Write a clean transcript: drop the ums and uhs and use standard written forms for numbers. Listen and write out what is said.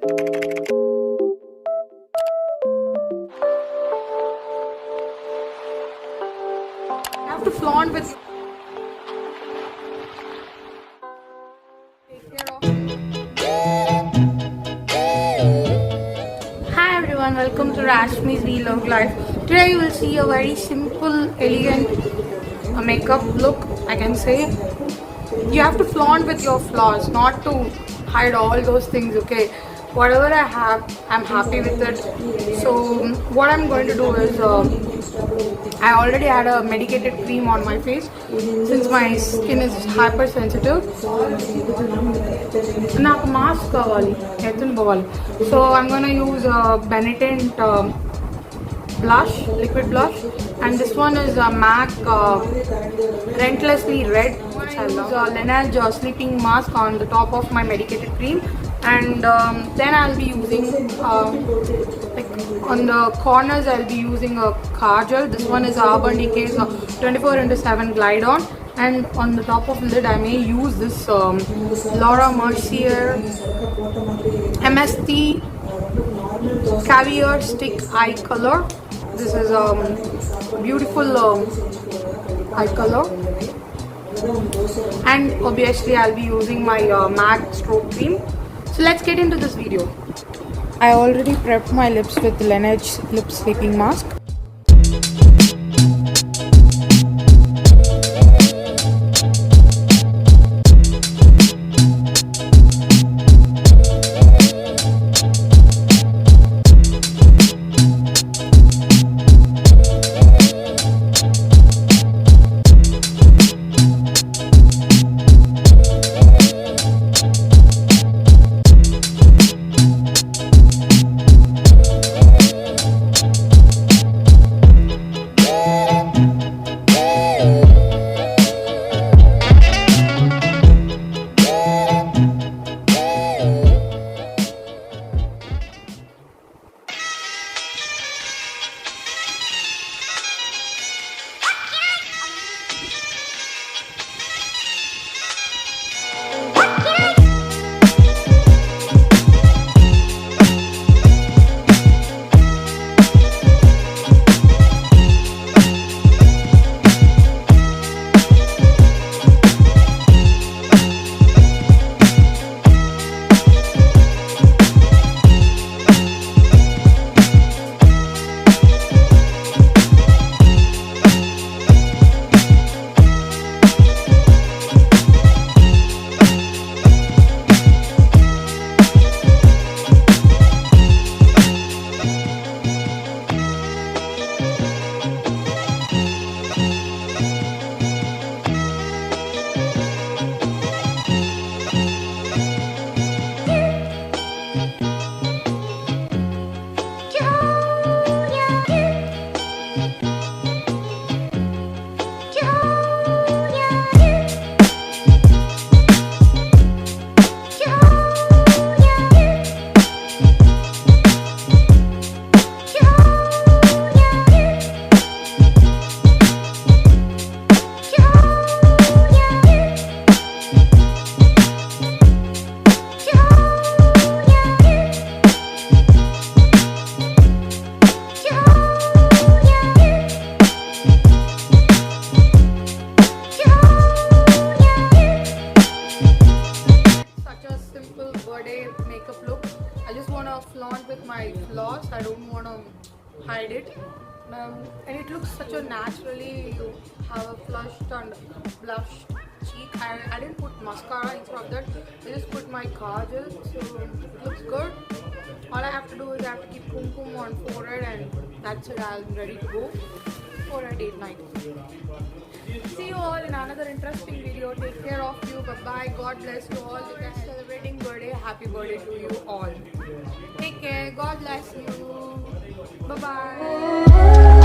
have to flaunt with. Hi everyone, welcome to Rashmis Vlog Life. Today you will see a very simple, elegant makeup look, I can say. You have to flaunt with your flaws, not to hide all those things, okay? Whatever I have, I'm happy with it. So what I'm going to do is, I already had a medicated cream on my face since my skin is hypersensitive. Naku mask kavali, etun bovali. So I'm going to use Benetint blush, liquid blush, and this one is a MAC Relentlessly Red. I use Laneige sleeping mask on the top of my medicated cream, and then I'll be using like on the corners I'll be using a Kajal. This one is Urban Decay's 24x7 Glide On, and on the top of the lid I may use this Laura Mercier Amethyst Caviar Stick Eye Color. This is a beautiful eye color, and obviously I'll be using my MAC Strobe Cream. So let's get into this video. I already prepped my lips with Laneige lip sleeping mask. Makeup look. I just want to flaunt with my flaws. I don't want to hide it. And it looks such a naturally, you have a flushed and blushed cheek. I didn't put mascara instead of that. I just put my kajal, so it looks good. All I have to do is I have to keep kumkum on forehead, and that's it. I'm ready to go for a date night. See you all in another interesting video. Take care of you. Bye bye. God bless you all. You guys celebrating birthday. Happy birthday to you all. Take care. God bless you. Bye bye.